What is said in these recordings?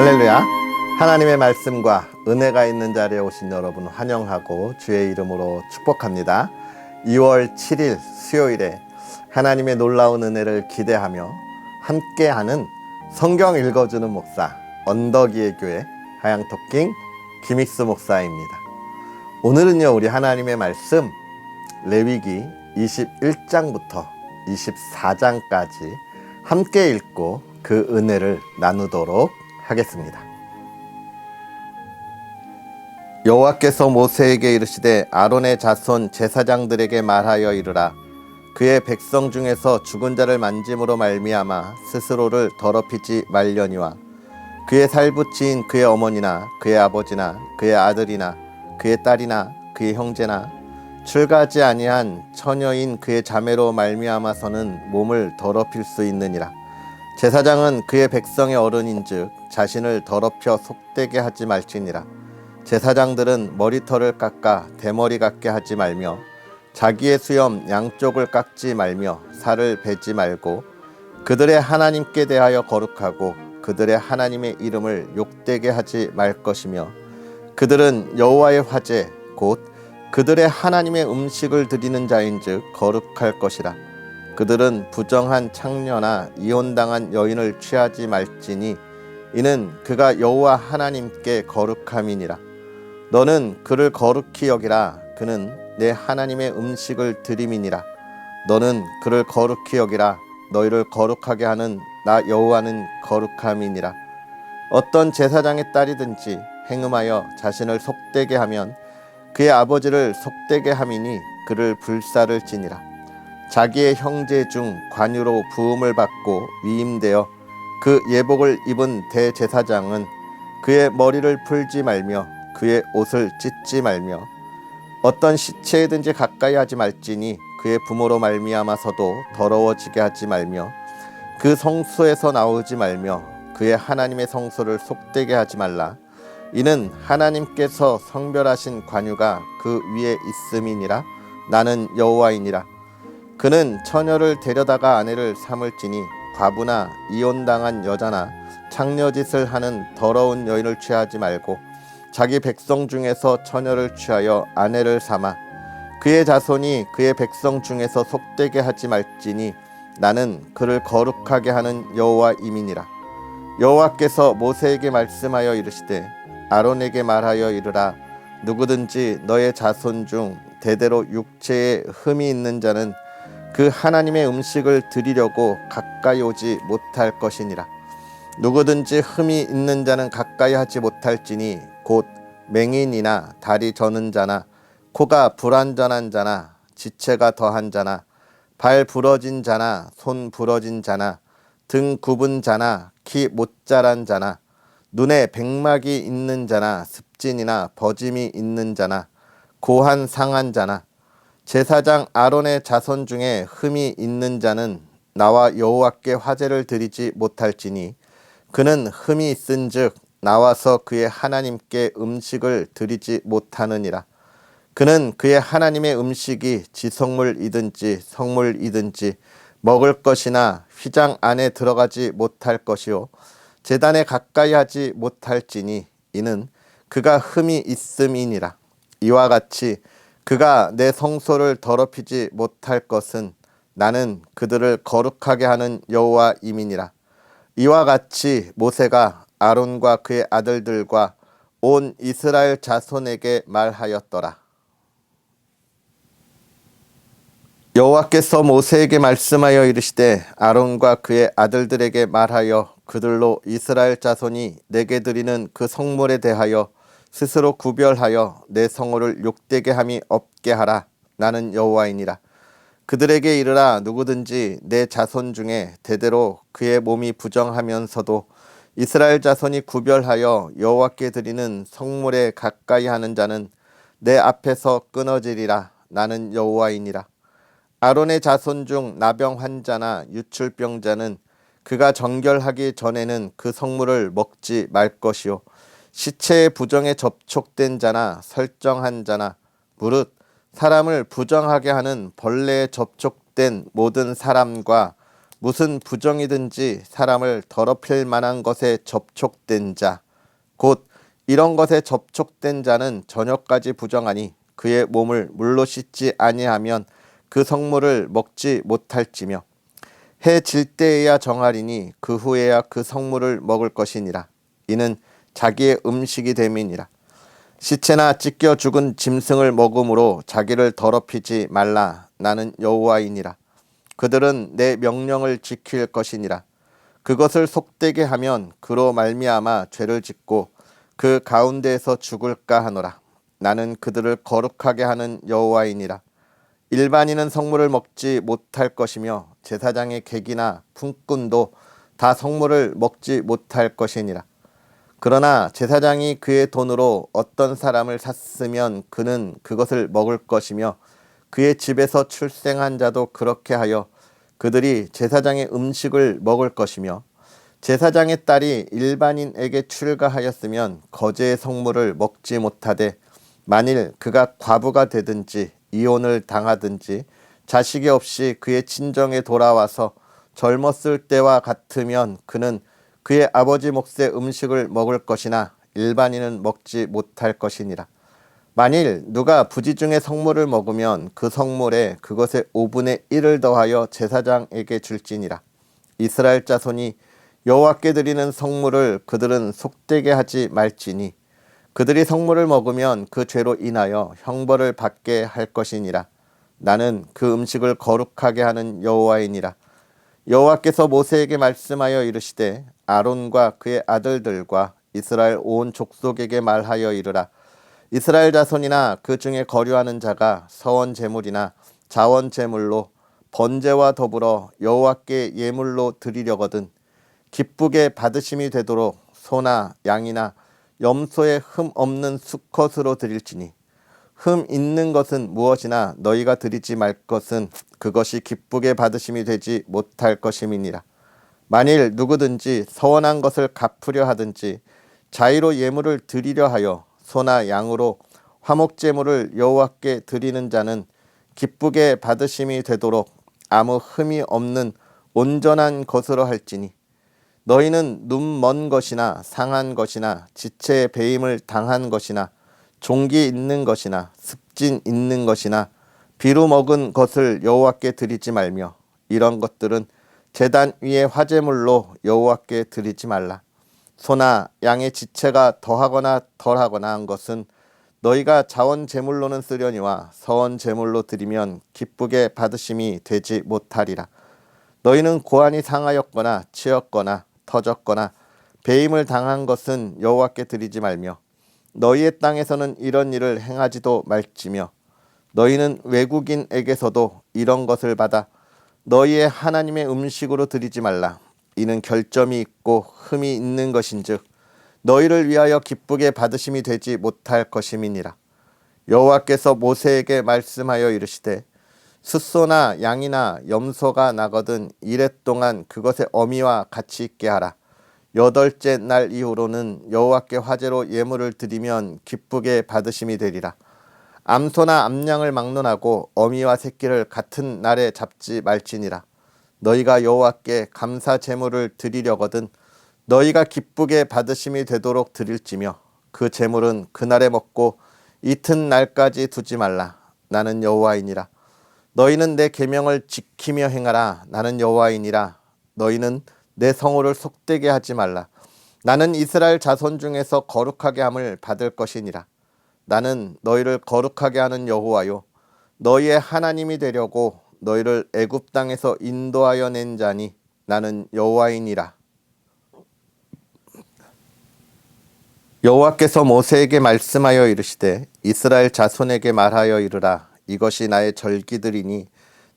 할렐루야. 하나님의 말씀과 은혜가 있는 자리에 오신 여러분 환영하고 주의 이름으로 축복합니다. 2월 7일 수요일에 하나님의 놀라운 은혜를 기대하며 함께하는 성경 읽어주는 목사 언덕이의 교회 하양토킹 김익수 목사입니다. 오늘은요, 우리 하나님의 말씀 레위기 21장부터 24장까지 함께 읽고 그 은혜를 나누도록 하겠습니다. 여호와께서 모세에게 이르시되 아론의 자손 제사장들에게 말하여 이르라. 그의 백성 중에서 죽은 자를 만짐으로 말미암아 스스로를 더럽히지 말려니와 그의 살부치인 그의 어머니나 그의 아버지나 그의 아들이나 그의 딸이나 그의 형제나 출가하지 아니한 처녀인 그의 자매로 말미암아서는 몸을 더럽힐 수 있느니라. 제사장은 그의 백성의 어른인즉 자신을 더럽혀 속되게 하지 말지니라. 제사장들은 머리털을 깎아 대머리 같게 하지 말며 자기의 수염 양쪽을 깎지 말며 살을 베지 말고 그들의 하나님께 대하여 거룩하고 그들의 하나님의 이름을 욕되게 하지 말 것이며 그들은 여호와의 화제 곧 그들의 하나님의 음식을 드리는 자인즉 거룩할 것이라. 그들은 부정한 창녀나 이혼당한 여인을 취하지 말지니 이는 그가 여호와 하나님께 거룩함이니라. 너는 그를 거룩히 여기라. 그는 내 하나님의 음식을 드림이니라. 너는 그를 거룩히 여기라. 너희를 거룩하게 하는 나 여호와는 거룩함이니라. 어떤 제사장의 딸이든지 행음하여 자신을 속되게 하면 그의 아버지를 속되게 함이니 그를 불사를 지니라. 자기의 형제 중 관유로 부음을 받고 위임되어 그 예복을 입은 대제사장은 그의 머리를 풀지 말며 그의 옷을 찢지 말며 어떤 시체이든지 가까이 하지 말지니 그의 부모로 말미암아서도 더러워지게 하지 말며 그 성소에서 나오지 말며 그의 하나님의 성소를 속되게 하지 말라. 이는 하나님께서 성별하신 관유가 그 위에 있음이니라. 나는 여호와이니라. 그는 처녀를 데려다가 아내를 삼을지니 과부나 이혼당한 여자나 창녀짓을 하는 더러운 여인을 취하지 말고 자기 백성 중에서 처녀를 취하여 아내를 삼아 그의 자손이 그의 백성 중에서 속되게 하지 말지니 나는 그를 거룩하게 하는 여호와임이니라. 여호와께서 모세에게 말씀하여 이르시되 아론에게 말하여 이르라. 누구든지 너의 자손 중 대대로 육체에 흠이 있는 자는 그 하나님의 음식을 드리려고 가까이 오지 못할 것이니라. 누구든지 흠이 있는 자는 가까이 하지 못할지니 곧 맹인이나 다리 저는 자나 코가 불완전한 자나 지체가 더한 자나 발 부러진 자나 손 부러진 자나 등 굽은 자나 키 못 자란 자나 눈에 백막이 있는 자나 습진이나 버짐이 있는 자나 고한 상한 자나 제사장 아론의 자손 중에 흠이 있는 자는 나와 여호와께 화제를 드리지 못할지니 그는 흠이 있은즉 나와서 그의 하나님께 음식을 드리지 못하느니라. 그는 그의 하나님의 음식이 지성물이든지 성물이든지 먹을 것이나 휘장 안에 들어가지 못할 것이요 제단에 가까이 하지 못할지니 이는 그가 흠이 있음이니라. 이와 같이 그가 내 성소를 더럽히지 못할 것은 나는 그들을 거룩하게 하는 여호와임이니라. 이와 같이 모세가 아론과 그의 아들들과 온 이스라엘 자손에게 말하였더라. 여호와께서 모세에게 말씀하여 이르시되 아론과 그의 아들들에게 말하여 그들로 이스라엘 자손이 내게 드리는 그 성물에 대하여 스스로 구별하여 내 성호를 욕되게 함이 없게 하라. 나는 여호와이니라. 그들에게 이르라. 누구든지 내 자손 중에 대대로 그의 몸이 부정하면서도 이스라엘 자손이 구별하여 여호와께 드리는 성물에 가까이 하는 자는 내 앞에서 끊어지리라. 나는 여호와이니라. 아론의 자손 중 나병 환자나 유출병자는 그가 정결하기 전에는 그 성물을 먹지 말 것이요 시체의 부정에 접촉된 자나 설정한 자나 무릇 사람을 부정하게 하는 벌레에 접촉된 모든 사람과 무슨 부정이든지 사람을 더럽힐 만한 것에 접촉된 자, 곧 이런 것에 접촉된 자는 저녁까지 부정하니 그의 몸을 물로 씻지 아니하면 그 성물을 먹지 못할지며 해 질 때에야 정하리니 그 후에야 그 성물을 먹을 것이니라. 이는 자기의 음식이 됨이니라. 시체나 찢겨 죽은 짐승을 먹음으로 자기를 더럽히지 말라. 나는 여호와이니라. 그들은 내 명령을 지킬 것이니라. 그것을 속되게 하면 그로 말미암아 죄를 짓고 그 가운데에서 죽을까 하노라. 나는 그들을 거룩하게 하는 여호와이니라. 일반인은 성물을 먹지 못할 것이며 제사장의 객이나 품꾼도 다 성물을 먹지 못할 것이니라. 그러나 제사장이 그의 돈으로 어떤 사람을 샀으면 그는 그것을 먹을 것이며 그의 집에서 출생한 자도 그렇게 하여 그들이 제사장의 음식을 먹을 것이며 제사장의 딸이 일반인에게 출가하였으면 거제의 성물을 먹지 못하되 만일 그가 과부가 되든지 이혼을 당하든지 자식이 없이 그의 친정에 돌아와서 젊었을 때와 같으면 그는 그의 아버지 몫의 음식을 먹을 것이나 일반인은 먹지 못할 것이니라. 만일 누가 부지 중에 성물을 먹으면 그 성물에 그것의 5분의 1을 더하여 제사장에게 줄지니라. 이스라엘 자손이 여호와께 드리는 성물을 그들은 속되게 하지 말지니 그들이 성물을 먹으면 그 죄로 인하여 형벌을 받게 할 것이니라. 나는 그 음식을 거룩하게 하는 여호와이니라. 여호와께서 모세에게 말씀하여 이르시되 아론과 그의 아들들과 이스라엘 온 족속에게 말하여 이르라. 이스라엘 자손이나 그 중에 거류하는 자가 서원 제물이나 자원 제물로 번제와 더불어 여호와께 예물로 드리려거든 기쁘게 받으심이 되도록 소나 양이나 염소의 흠 없는 수컷으로 드릴지니 흠 있는 것은 무엇이나 너희가 드리지 말 것은 그것이 기쁘게 받으심이 되지 못할 것임이니라. 만일 누구든지 서원한 것을 갚으려 하든지 자의로 예물을 드리려 하여 소나 양으로 화목제물을 여호와께 드리는 자는 기쁘게 받으심이 되도록 아무 흠이 없는 온전한 것으로 할지니 너희는 눈 먼 것이나 상한 것이나 지체의 배임을 당한 것이나 종기 있는 것이나 습진 있는 것이나 비루 먹은 것을 여호와께 드리지 말며 이런 것들은 제단 위에 화제물로 여호와께 드리지 말라. 소나 양의 지체가 더하거나 덜하거나 한 것은 너희가 자원 제물로는 쓰려니와 서원 제물로 드리면 기쁘게 받으심이 되지 못하리라. 너희는 고안이 상하였거나 치였거나 터졌거나 배임을 당한 것은 여호와께 드리지 말며 너희의 땅에서는 이런 일을 행하지도 말지며 너희는 외국인에게서도 이런 것을 받아 너희의 하나님의 음식으로 드리지 말라. 이는 결점이 있고 흠이 있는 것인즉 너희를 위하여 기쁘게 받으심이 되지 못할 것임이니라. 여호와께서 모세에게 말씀하여 이르시되 숫소나 양이나 염소가 나거든 이랫 동안 그것의 어미와 같이 있게 하라. 8째 날 이후로는 여호와께 화제로 예물을 드리면 기쁘게 받으심이 되리라. 암소나 암양을 막론하고 어미와 새끼를 같은 날에 잡지 말지니라. 너희가 여호와께 감사 제물을 드리려거든 너희가 기쁘게 받으심이 되도록 드릴지며 그 제물은 그날에 먹고 이튿날까지 두지 말라. 나는 여호와이니라. 너희는 내 계명을 지키며 행하라. 나는 여호와이니라. 너희는 내 성호를 속되게 하지 말라. 나는 이스라엘 자손 중에서 거룩하게 함을 받을 것이니라. 나는 너희를 거룩하게 하는 여호와요 너희의 하나님이 되려고 너희를 애굽 땅에서 인도하여 낸 자니 나는 여호와이니라. 여호와께서 모세에게 말씀하여 이르시되 이스라엘 자손에게 말하여 이르라. 이것이 나의 절기들이니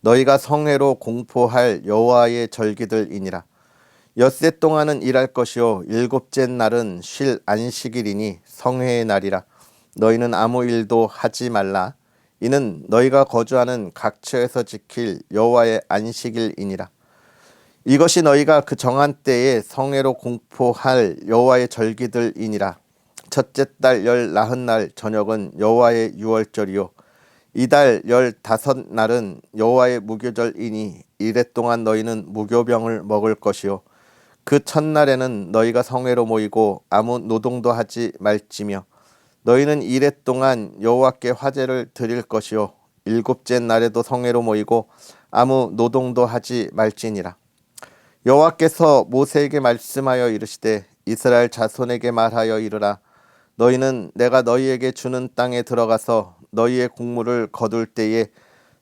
너희가 성회로 공포할 여호와의 절기들이니라. 엿새 동안은 일할 것이요 7째 날은 쉴 안식일이니 성회의 날이라. 너희는 아무 일도 하지 말라. 이는 너희가 거주하는 각처에서 지킬 여호와의 안식일이니라. 이것이 너희가 그 정한 때에 성회로 공포할 여호와의 절기들이니라. 첫째 달 19날 저녁은 여호와의 유월절이요 이달 15날은 여호와의 무교절이니 이래 동안 너희는 무교병을 먹을 것이요 그 첫날에는 너희가 성회로 모이고 아무 노동도 하지 말지며 너희는 이래 동안 여호와께 화제를 드릴 것이요 일곱째 날에도 성회로 모이고 아무 노동도 하지 말지니라. 여호와께서 모세에게 말씀하여 이르시되 이스라엘 자손에게 말하여 이르라. 너희는 내가 너희에게 주는 땅에 들어가서 너희의 곡물을 거둘 때에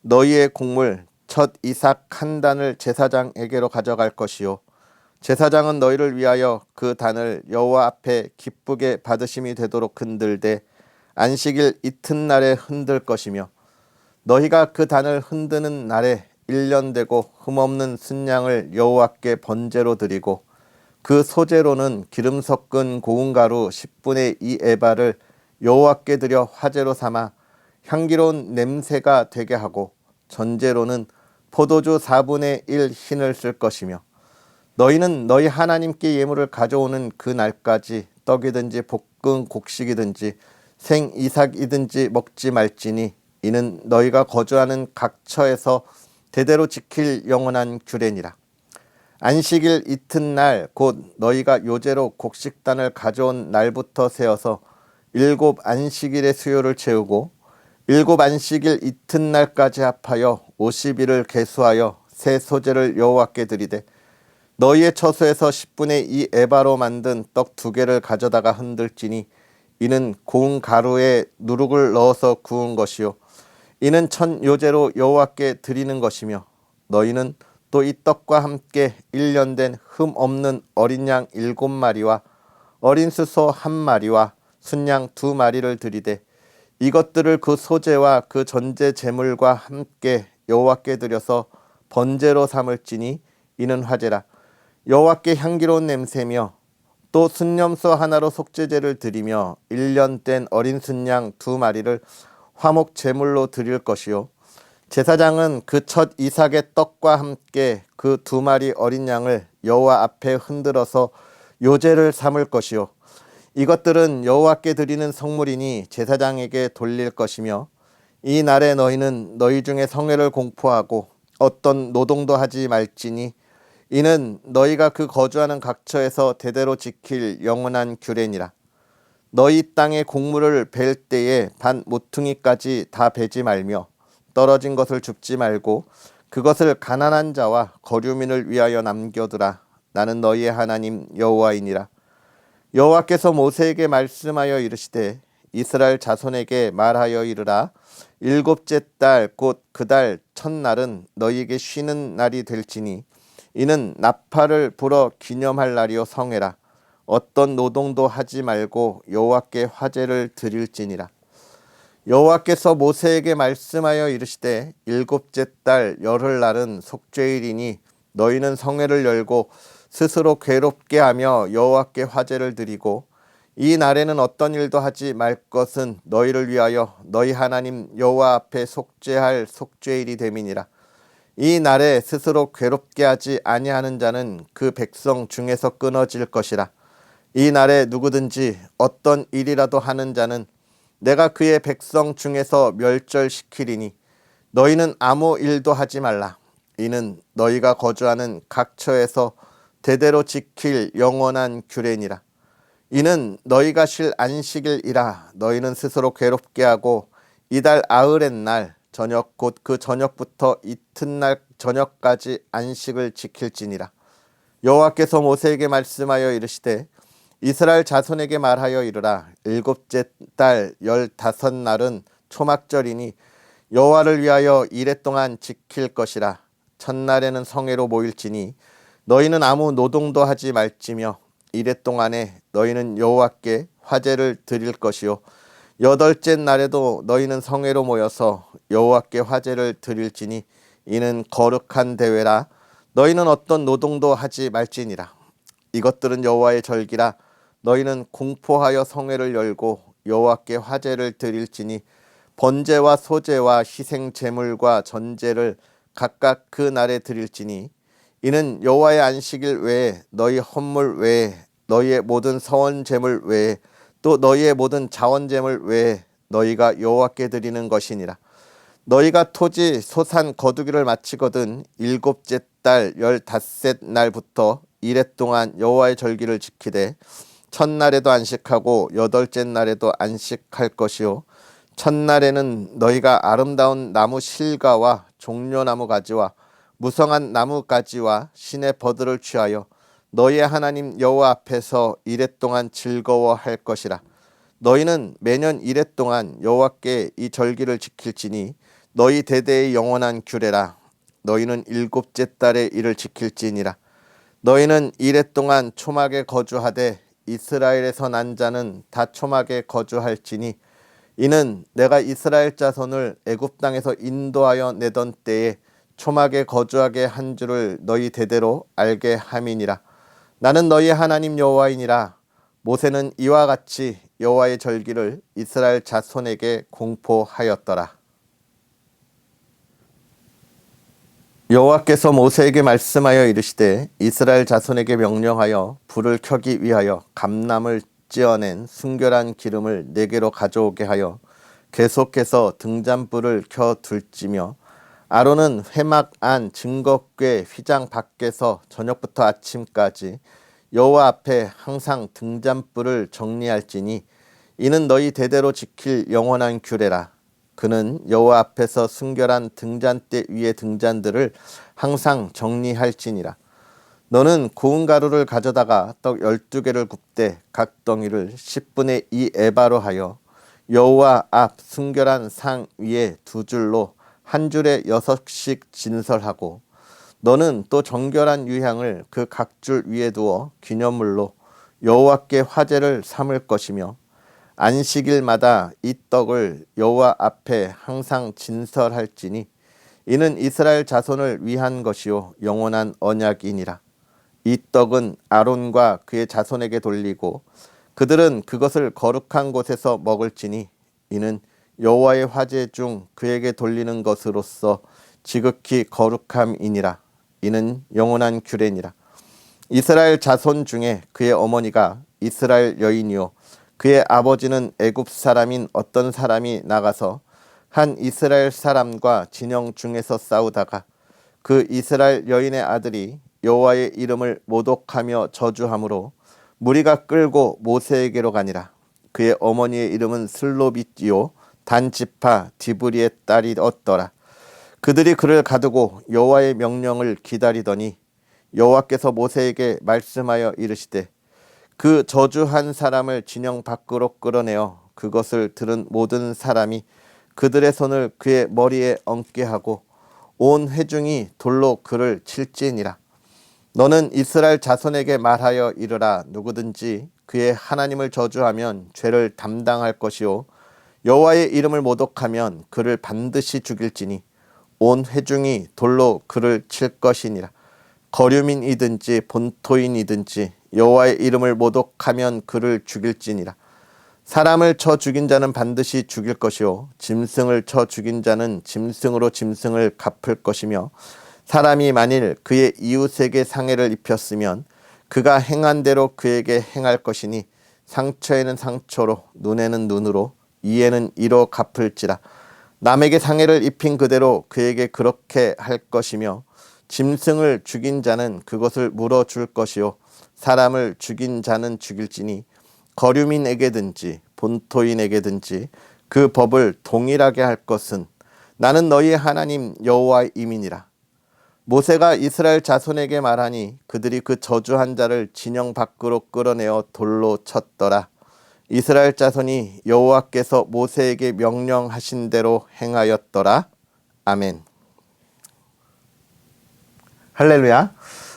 너희의 곡물 첫 이삭 한 단을 제사장에게로 가져갈 것이요 제사장은 너희를 위하여 그 단을 여호와 앞에 기쁘게 받으심이 되도록 흔들되 안식일 이튿날에 흔들 것이며 너희가 그 단을 흔드는 날에 1년 되고 흠없는 순양을 여호와께 번제로 드리고 그 소제로는 기름 섞은 고운 가루 10분의 2 에바를 여호와께 드려 화제로 삼아 향기로운 냄새가 되게 하고 전제로는 포도주 4분의 1 흰을 쓸 것이며 너희는 너희 하나님께 예물을 가져오는 그 날까지 떡이든지 볶은 곡식이든지 생 이삭이든지 먹지 말지니 이는 너희가 거주하는 각처에서 대대로 지킬 영원한 규례니라. 안식일 이튿날 곧 너희가 요제로 곡식단을 가져온 날부터 세어서 7 안식일의 수요를 채우고 7 안식일 이튿날까지 합하여 50일을 계수하여 새 소제를 여호와께 드리되 너희의 처소에서 10분의 2 에바로 만든 떡 2개를 가져다가 흔들지니 이는 고운 가루에 누룩을 넣어서 구운 것이요 이는 첫 요제로 여호와께 드리는 것이며 너희는 또 이 떡과 함께 1년 된 흠 없는 어린 양 7마리와 어린 수소 1마리와 순양 2마리를 드리되 이것들을 그 소제와 그 전제 제물과 함께 여호와께 드려서 번제로 삼을지니 이는 화제라. 여호와께 향기로운 냄새며 또 순념소 하나로 속죄제를 드리며 1년 된 어린 순양 2마리를 화목 제물로 드릴 것이요 제사장은 그 첫 이삭의 떡과 함께 그 2마리 어린 양을 여호와 앞에 흔들어서 요제를 삼을 것이요 이것들은 여호와께 드리는 성물이니 제사장에게 돌릴 것이며 이 날에 너희는 너희 중에 성회를 공포하고 어떤 노동도 하지 말지니 이는 너희가 그 거주하는 각처에서 대대로 지킬 영원한 규례니라. 너희 땅의 곡물을 벨 때에 반 모퉁이까지 다 베지 말며 떨어진 것을 줍지 말고 그것을 가난한 자와 거류민을 위하여 남겨두라. 나는 너희의 하나님 여호와이니라. 여호와께서 모세에게 말씀하여 이르시되 이스라엘 자손에게 말하여 이르라. 7째 달 곧 그 달 첫날은 너희에게 쉬는 날이 될지니 이는 나팔을 불어 기념할 날이요 성회라. 어떤 노동도 하지 말고 여호와께 화제를 드릴지니라. 여호와께서 모세에게 말씀하여 이르시되 7째 달 열흘날은 속죄일이니 너희는 성회를 열고 스스로 괴롭게 하며 여호와께 화제를 드리고 이 날에는 어떤 일도 하지 말 것은 너희를 위하여 너희 하나님 여호와 앞에 속죄할 속죄일이 됨이니라. 이 날에 스스로 괴롭게 하지 아니하는 자는 그 백성 중에서 끊어질 것이라. 이 날에 누구든지 어떤 일이라도 하는 자는 내가 그의 백성 중에서 멸절시키리니 너희는 아무 일도 하지 말라. 이는 너희가 거주하는 각처에서 대대로 지킬 영원한 규례니라. 이는 너희가 쉴 안식일이라. 너희는 스스로 괴롭게 하고 이달 아흐렛 날 저녁 곧 그 저녁부터 이튿날 저녁까지 안식을 지킬지니라. 여호와께서 모세에게 말씀하여 이르시되 이스라엘 자손에게 말하여 이르라. 7째 달 15날은 초막절이니 여호와를 위하여 이래 동안 지킬 것이라. 첫날에는 성회로 모일지니 너희는 아무 노동도 하지 말지며 이래 동안에 너희는 여호와께 화제를 드릴 것이요 8째 날에도 너희는 성회로 모여서 여호와께 화제를 드릴지니 이는 거룩한 대회라. 너희는 어떤 노동도 하지 말지니라. 이것들은 여호와의 절기라. 너희는 공포하여 성회를 열고 여호와께 화제를 드릴지니 번제와 소제와 희생 제물과 전제를 각각 그 날에 드릴지니 이는 여호와의 안식일 외에 너희 헌물 외에 너희의 모든 서원 제물 외에 또 너희의 모든 자원 제물 외에 너희가 여호와께 드리는 것이니라. 너희가 토지 소산 거두기를 마치거든 일곱째 달 15날부터 이레 동안 여호와의 절기를 지키되 첫날에도 안식하고 여덟째 날에도 안식할 것이요 첫날에는 너희가 아름다운 나무 실과와 종려나무 가지와 무성한 나무 가지와 신의 버들을 취하여 너희의 하나님 여호와 앞에서 이레 동안 즐거워할 것이라. 너희는 매년 이레 동안 여호와께 이 절기를 지킬지니 너희 대대의 영원한 규례라. 너희는 일곱째 달에 이를 지킬지니라. 너희는 이레 동안 초막에 거주하되 이스라엘에서 난 자는 다 초막에 거주할지니 이는 내가 이스라엘 자손을 애굽 땅에서 인도하여 내던 때에 초막에 거주하게 한 줄을 너희 대대로 알게 함이니라. 나는 너희 하나님 여호와이니라. 모세는 이와 같이 여호와의 절기를 이스라엘 자손에게 공포하였더라. 여호와께서 모세에게 말씀하여 이르시되 이스라엘 자손에게 명령하여 불을 켜기 위하여 감람을 찌어낸 순결한 기름을 네게로 가져오게 하여 계속해서 등잔불을 켜 둘지며 아론은 회막 안 증거궤 휘장 밖에서 저녁부터 아침까지 여호와 앞에 항상 등잔불을 정리할지니 이는 너희 대대로 지킬 영원한 규례라. 그는 여호와 앞에서 순결한 등잔대 위의 등잔들을 항상 정리할지니라. 너는 고운 가루를 가져다가 떡 12개를 굽되 각 덩이를 10분의 2 에바로 하여 여호와 앞 순결한 상 위에 두 줄로 한 줄에 6씩 진설하고 너는 또 정결한 유향을 그 각 줄 위에 두어 기념물로 여호와께 화제를 삼을 것이며 안식일마다 이 떡을 여호와 앞에 항상 진설할지니 이는 이스라엘 자손을 위한 것이요 영원한 언약이니라. 이 떡은 아론과 그의 자손에게 돌리고 그들은 그것을 거룩한 곳에서 먹을지니 이는 여호와의 화제 중 그에게 돌리는 것으로서 지극히 거룩함이니라. 이는 영원한 규례니라. 이스라엘 자손 중에 그의 어머니가 이스라엘 여인이요 그의 아버지는 애굽 사람인 어떤 사람이 나가서 한 이스라엘 사람과 진영 중에서 싸우다가 그 이스라엘 여인의 아들이 여호와의 이름을 모독하며 저주함으로 무리가 끌고 모세에게로 가니라. 그의 어머니의 이름은 슬로빗이요 단지파 디브리의 딸이었더라. 그들이 그를 가두고 여호와의 명령을 기다리더니 여호와께서 모세에게 말씀하여 이르시되 그 저주한 사람을 진영 밖으로 끌어내어 그것을 들은 모든 사람이 그들의 손을 그의 머리에 얹게 하고 온 회중이 돌로 그를 칠지니라. 너는 이스라엘 자손에게 말하여 이르라. 누구든지 그의 하나님을 저주하면 죄를 담당할 것이요 여호와의 이름을 모독하면 그를 반드시 죽일지니 온 회중이 돌로 그를 칠 것이니라. 거류민이든지 본토인이든지 여호와의 이름을 모독하면 그를 죽일지니라. 사람을 쳐 죽인 자는 반드시 죽일 것이요 짐승을 쳐 죽인 자는 짐승으로 짐승을 갚을 것이며 사람이 만일 그의 이웃에게 상해를 입혔으면 그가 행한 대로 그에게 행할 것이니 상처에는 상처로 눈에는 눈으로 이에는 이로 갚을지라. 남에게 상해를 입힌 그대로 그에게 그렇게 할 것이며 짐승을 죽인 자는 그것을 물어줄 것이요 사람을 죽인 자는 죽일지니 거류민에게든지 본토인에게든지 그 법을 동일하게 할 것은 나는 너희 하나님 여호와임이니라. 모세가 이스라엘 자손에게 말하니 그들이 그 저주한 자를 진영 밖으로 끌어내어 돌로 쳤더라. 이스라엘 자손이 여호와께서 모세에게 명령하신 대로 행하였더라. 아멘. 할렐루야.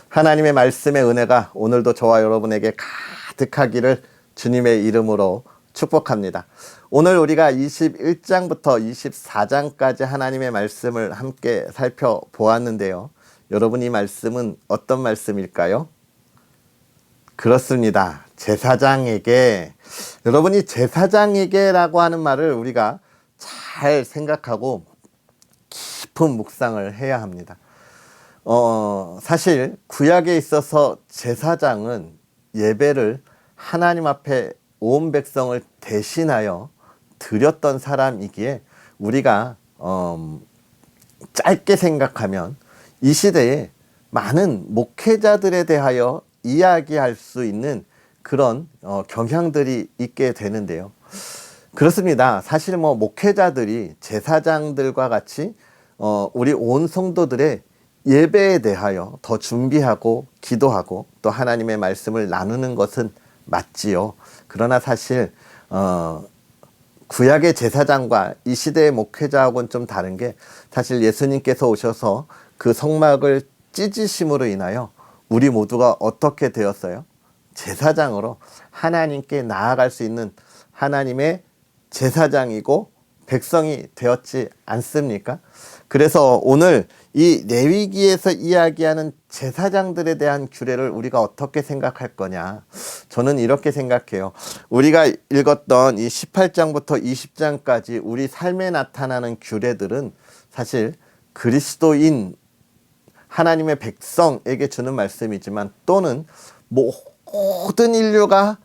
하나님의 말씀의 은혜가 오늘도 저와 여러분에게 가득하기를 주님의 이름으로 축복합니다. 오늘 우리가 21장부터 24장까지 하나님의 말씀을 함께 살펴보았는데요. 여러분 이 말씀은 어떤 말씀일까요? 그렇습니다. 제사장에게, 여러분이 제사장에게라고 하는 말을 우리가 잘 생각하고 깊은 묵상을 해야 합니다. 사실 구약에 있어서 제사장은 예배를 하나님 앞에 온 백성을 대신하여 드렸던 사람이기에 우리가 짧게 생각하면 이 시대에 많은 목회자들에 대하여 이야기할 수 있는 그런 경향들이 있게 되는데요. 그렇습니다. 사실 뭐 목회자들이 제사장들과 같이 우리 온 성도들의 예배에 대하여 더 준비하고 기도하고 또 하나님의 말씀을 나누는 것은 맞지요. 그러나 사실 구약의 제사장과 이 시대의 목회자하고는 좀 다른 게 사실 예수님께서 오셔서 그 성막을 찢으심으로 인하여 우리 모두가 어떻게 되었어요? 제사장으로 하나님께 나아갈 수 있는 하나님의 제사장이고 백성이 되었지 않습니까? 그래서 오늘 이 레위기에서 이야기하는 제사장들에 대한 규례를 우리가 어떻게 생각할 거냐? 저는 이렇게 생각해요. 우리가 읽었던 이 18장부터 20장까지 우리 삶에 나타나는 규례들은 사실 그리스도인 하나님의 백성에게 주는 말씀이지만 또는 모든 인류가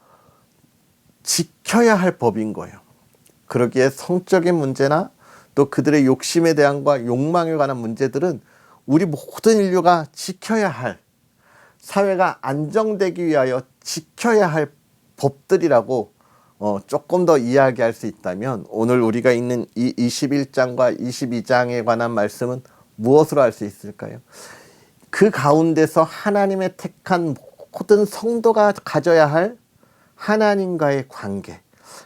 지켜야 할 법인 거예요. 그러기에 성적인 문제나 또 그들의 욕심에 대한과 욕망에 관한 문제들은 우리 모든 인류가 지켜야 할, 사회가 안정되기 위하여 지켜야 할 법들이라고 조금 더 이야기할 수 있다면 오늘 우리가 읽는 이 21장과 22장에 관한 말씀은 무엇으로 할 수 있을까요? 그 가운데서 하나님의 택한 모든 성도가 가져야 할 하나님과의 관계,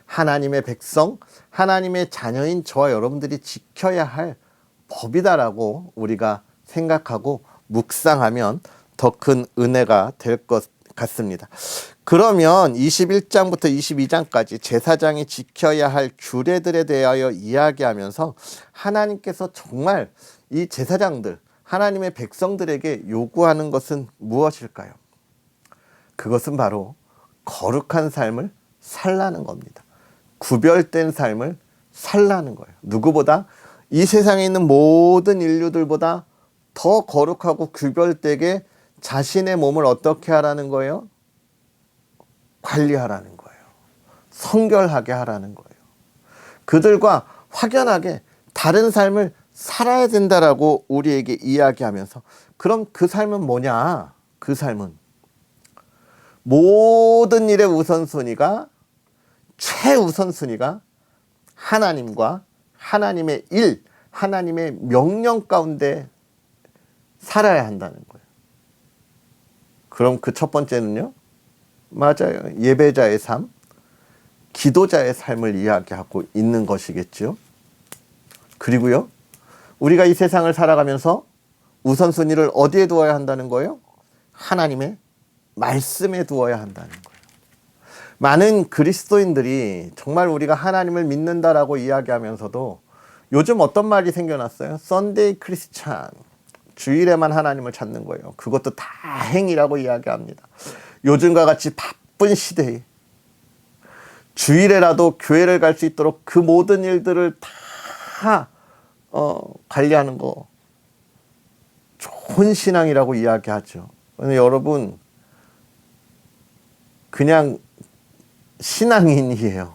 하나님의 백성, 하나님의 자녀인 저와 여러분들이 지켜야 할 법이다라고 우리가 생각하고 묵상하면 더 큰 은혜가 될 것 같습니다. 그러면 21장부터 22장까지 제사장이 지켜야 할 규례들에 대하여 이야기하면서 하나님께서 정말 이 제사장들, 하나님의 백성들에게 요구하는 것은 무엇일까요? 그것은 바로 거룩한 삶을 살라는 겁니다. 구별된 삶을 살라는 거예요. 누구보다 이 세상에 있는 모든 인류들보다 더 거룩하고 구별되게 자신의 몸을 어떻게 하라는 거예요? 관리하라는 거예요. 성결하게 하라는 거예요. 그들과 확연하게 다른 삶을 살아야 된다라고 우리에게 이야기하면서 그럼 그 삶은 뭐냐? 그 삶은 모든 일의 우선순위가 최우선순위가 하나님과 하나님의 일, 하나님의 명령 가운데 살아야 한다는 거예요. 그럼 그 첫 번째는요? 맞아요. 예배자의 삶, 기도자의 삶을 이야기하고 있는 것이겠죠. 그리고요, 우리가 이 세상을 살아가면서 우선순위를 어디에 두어야 한다는 거예요? 하나님의 말씀에 두어야 한다는 거예요. 많은 그리스도인들이 정말 우리가 하나님을 믿는다라고 이야기하면서도 요즘 어떤 말이 생겨났어요? 썬데이 크리스찬, 주일에만 하나님을 찾는 거예요. 그것도 다 행위라고 이야기합니다. 요즘과 같이 바쁜 시대에 주일에라도 교회를 갈 수 있도록 그 모든 일들을 다 관리하는 거 좋은 신앙이라고 이야기하죠. 근데 여러분 그냥 신앙인이에요.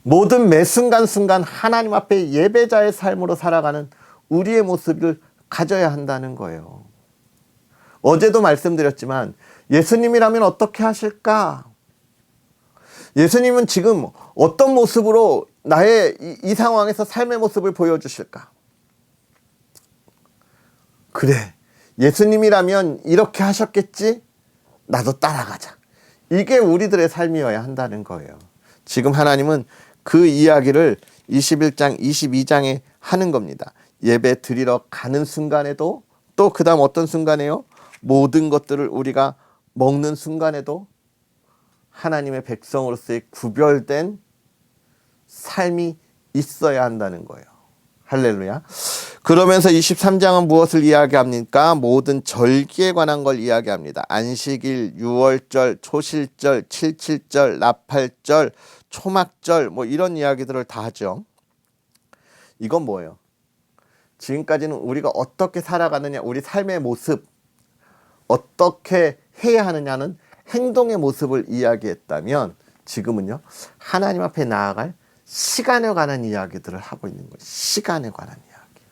모든 매 순간순간 하나님 앞에 예배자의 삶으로 살아가는 우리의 모습을 가져야 한다는 거예요. 어제도 말씀드렸지만 예수님이라면 어떻게 하실까? 예수님은 지금 어떤 모습으로 나의 이 상황에서 삶의 모습을 보여주실까? 그래, 예수님이라면 이렇게 하셨겠지? 나도 따라가자. 이게 우리들의 삶이어야 한다는 거예요. 지금 하나님은 그 이야기를 21장, 22장에 하는 겁니다. 예배 드리러 가는 순간에도 또 그 다음 어떤 순간에요? 모든 것들을 우리가 먹는 순간에도 하나님의 백성으로서의 구별된 삶이 있어야 한다는 거예요. 할렐루야. 그러면서 23장은 무엇을 이야기합니까? 모든 절기에 관한 걸 이야기합니다. 안식일, 유월절, 초실절, 칠칠절, 나팔절, 초막절 뭐 이런 이야기들을 다 하죠. 이건 뭐예요? 지금까지는 우리가 어떻게 살아가느냐, 우리 삶의 모습 어떻게 해야 하느냐는 행동의 모습을 이야기했다면 지금은요, 하나님 앞에 나아갈 시간에 관한 이야기들을 하고 있는 거예요. 시간에 관한 이야기.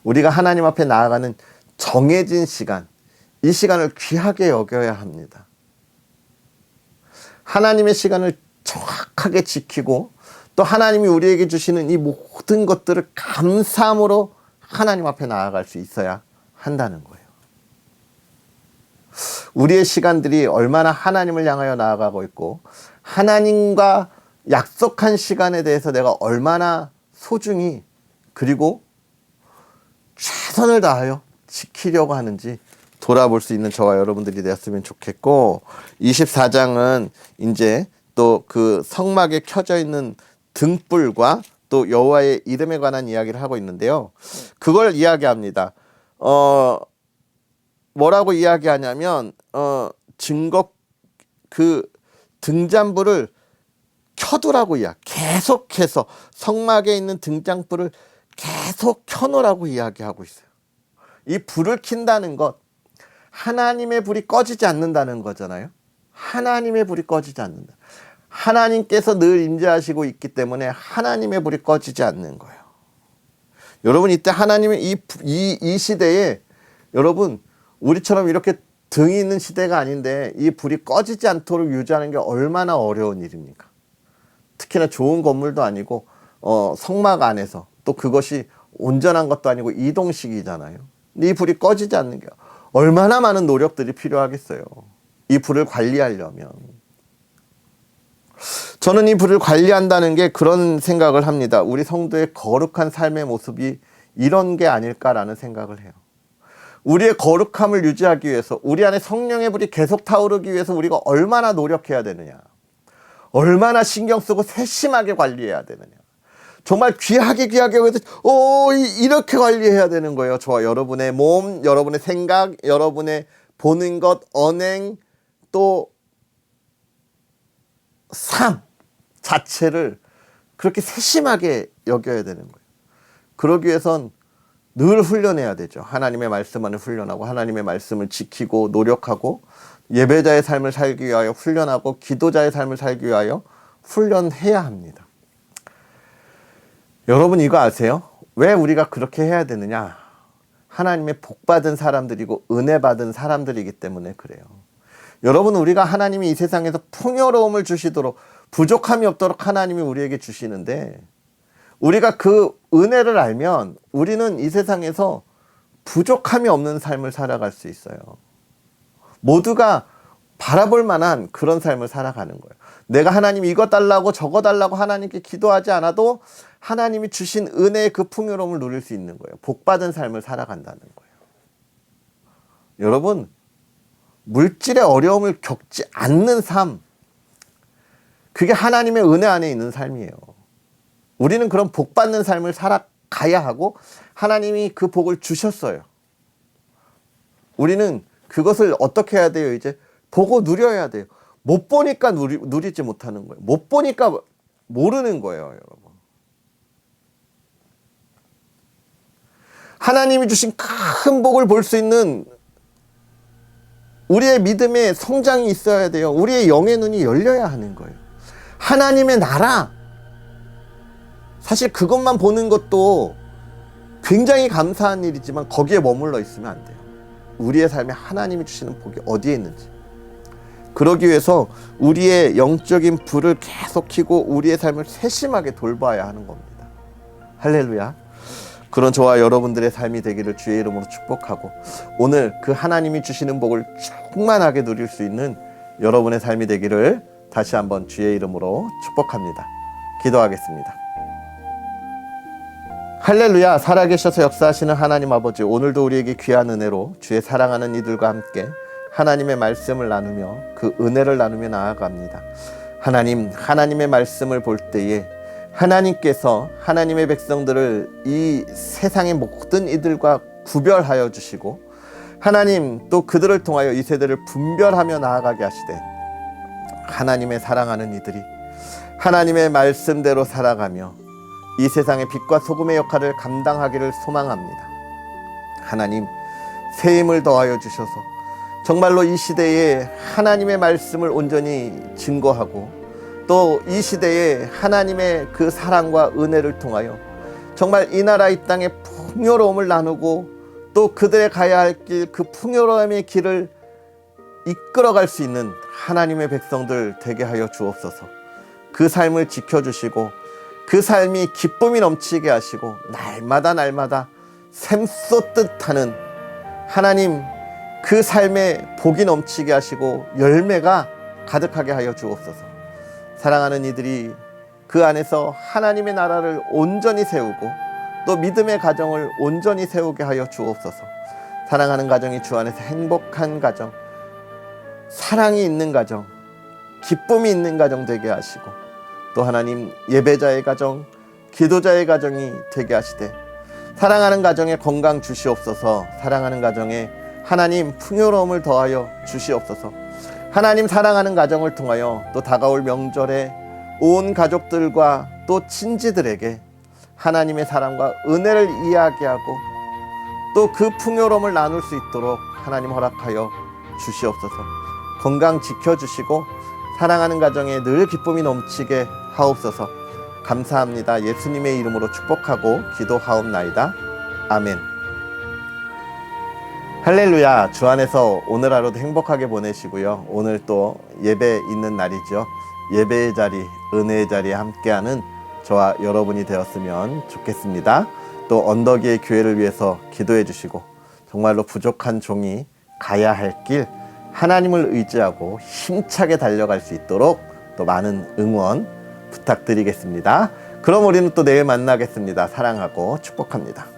우리가 하나님 앞에 나아가는 정해진 시간, 이 시간을 귀하게 여겨야 합니다. 하나님의 시간을 정확하게 지키고 또 하나님이 우리에게 주시는 이 모든 것들을 감사함으로 하나님 앞에 나아갈 수 있어야 한다는 거예요. 우리의 시간들이 얼마나 하나님을 향하여 나아가고 있고 하나님과 약속한 시간에 대해서 내가 얼마나 소중히 그리고 최선을 다하여 지키려고 하는지 돌아볼 수 있는 저와 여러분들이 되었으면 좋겠고, 24장은 이제 또 그 성막에 켜져 있는 등불과 또 여호와의 이름에 관한 이야기를 하고 있는데요. 그걸 이야기합니다. 뭐라고 이야기하냐면 증거 그 등잔불을 켜두라고 계속해서 성막에 있는 등잔불을 계속 켜놓으라고 이야기하고 있어요. 이 불을 킨다는 것, 하나님의 불이 꺼지지 않는다는 거잖아요. 하나님의 불이 꺼지지 않는다. 하나님께서 늘 임재하시고 있기 때문에 하나님의 불이 꺼지지 않는 거예요. 여러분, 이때 하나님의 이 시대에 여러분, 우리처럼 이렇게 등이 있는 시대가 아닌데 이 불이 꺼지지 않도록 유지하는 게 얼마나 어려운 일입니까? 특히나 좋은 건물도 아니고 성막 안에서, 또 그것이 온전한 것도 아니고 이동식이잖아요. 근데 이 불이 꺼지지 않는 게 얼마나 많은 노력들이 필요하겠어요. 이 불을 관리하려면. 저는 이 불을 관리한다는 게 그런 생각을 합니다. 우리 성도의 거룩한 삶의 모습이 이런 게 아닐까라는 생각을 해요. 우리의 거룩함을 유지하기 위해서, 우리 안에 성령의 불이 계속 타오르기 위해서 우리가 얼마나 노력해야 되느냐, 얼마나 신경 쓰고 세심하게 관리해야 되느냐, 정말 귀하게 해서 이렇게 관리해야 되는 거예요. 저와 여러분의 몸, 여러분의 생각, 여러분의 보는 것, 언행, 또 삶 자체를 그렇게 세심하게 여겨야 되는 거예요. 그러기 위해선 늘 훈련해야 되죠. 하나님의 말씀 안에 훈련하고 하나님의 말씀을 지키고 노력하고 예배자의 삶을 살기 위하여 훈련하고 기도자의 삶을 살기 위하여 훈련해야 합니다. 여러분, 이거 아세요? 왜 우리가 그렇게 해야 되느냐? 하나님의 복받은 사람들이고 은혜 받은 사람들이기 때문에 그래요. 여러분, 우리가 하나님이 이 세상에서 풍요로움을 주시도록, 부족함이 없도록 하나님이 우리에게 주시는데, 우리가 그 은혜를 알면 우리는 이 세상에서 부족함이 없는 삶을 살아갈 수 있어요. 모두가 바라볼 만한 그런 삶을 살아가는 거예요. 내가 하나님 이거 달라고 저거 달라고 하나님께 기도하지 않아도 하나님이 주신 은혜의 그 풍요로움을 누릴 수 있는 거예요. 복받은 삶을 살아간다는 거예요. 여러분, 물질의 어려움을 겪지 않는 삶, 그게 하나님의 은혜 안에 있는 삶이에요. 우리는 그런 복받는 삶을 살아가야 하고 하나님이 그 복을 주셨어요. 우리는 그것을 어떻게 해야 돼요? 이제 보고 누려야 돼요. 못 보니까 누리지 못하는 거예요. 못 보니까 모르는 거예요, 여러분. 하나님이 주신 큰 복을 볼 수 있는 우리의 믿음의 성장이 있어야 돼요. 우리의 영의 눈이 열려야 하는 거예요. 하나님의 나라, 사실 그것만 보는 것도 굉장히 감사한 일이지만 거기에 머물러 있으면 안 돼요. 우리의 삶에 하나님이 주시는 복이 어디에 있는지, 그러기 위해서 우리의 영적인 불을 계속 켜고 우리의 삶을 세심하게 돌봐야 하는 겁니다. 할렐루야. 그런 저와 여러분들의 삶이 되기를 주의 이름으로 축복하고, 오늘 그 하나님이 주시는 복을 충만하게 누릴 수 있는 여러분의 삶이 되기를 다시 한번 주의 이름으로 축복합니다. 기도하겠습니다. 할렐루야. 살아계셔서 역사하시는 하나님 아버지, 오늘도 우리에게 귀한 은혜로 주의 사랑하는 이들과 함께 하나님의 말씀을 나누며 그 은혜를 나누며 나아갑니다. 하나님, 하나님의 말씀을 볼 때에 하나님께서 하나님의 백성들을 이 세상의 모든 이들과 구별하여 주시고, 하나님 또 그들을 통하여 이 세대를 분별하며 나아가게 하시되, 하나님의 사랑하는 이들이 하나님의 말씀대로 살아가며 이 세상의 빛과 소금의 역할을 감당하기를 소망합니다. 하나님, 새 힘을 더하여 주셔서 정말로 이 시대에 하나님의 말씀을 온전히 증거하고 또 이 시대에 하나님의 그 사랑과 은혜를 통하여 정말 이 나라 이 땅의 풍요로움을 나누고 또 그들의 가야 할 길, 그 풍요로움의 길을 이끌어갈 수 있는 하나님의 백성들 되게 하여 주옵소서. 그 삶을 지켜주시고 그 삶이 기쁨이 넘치게 하시고 날마다 샘솟듯 하는 하나님 그 삶에 복이 넘치게 하시고 열매가 가득하게 하여 주옵소서. 사랑하는 이들이 그 안에서 하나님의 나라를 온전히 세우고 또 믿음의 가정을 온전히 세우게 하여 주옵소서. 사랑하는 가정이 주 안에서 행복한 가정, 사랑이 있는 가정, 기쁨이 있는 가정 되게 하시고 또 하나님 예배자의 가정, 기도자의 가정이 되게 하시되 사랑하는 가정에 건강 주시옵소서. 사랑하는 가정에 하나님 풍요로움을 더하여 주시옵소서. 하나님 사랑하는 가정을 통하여 또 다가올 명절에 온 가족들과 또 친지들에게 하나님의 사랑과 은혜를 이야기하고 또 그 풍요로움을 나눌 수 있도록 하나님 허락하여 주시옵소서. 건강 지켜주시고 사랑하는 가정에 늘 기쁨이 넘치게 하옵소서. 감사합니다. 예수님의 이름으로 축복하고 기도하옵나이다. 아멘. 할렐루야. 주 안에서 오늘 하루도 행복하게 보내시고요. 오늘 또 예배 있는 날이죠. 예배의 자리, 은혜의 자리에 함께하는 저와 여러분이 되었으면 좋겠습니다. 또 언덕위의 교회를 위해서 기도해 주시고 정말로 부족한 종이 가야 할 길 하나님을 의지하고 힘차게 달려갈 수 있도록 또 많은 응원 부탁드리겠습니다. 그럼 우리는 또 내일 만나겠습니다. 사랑하고 축복합니다.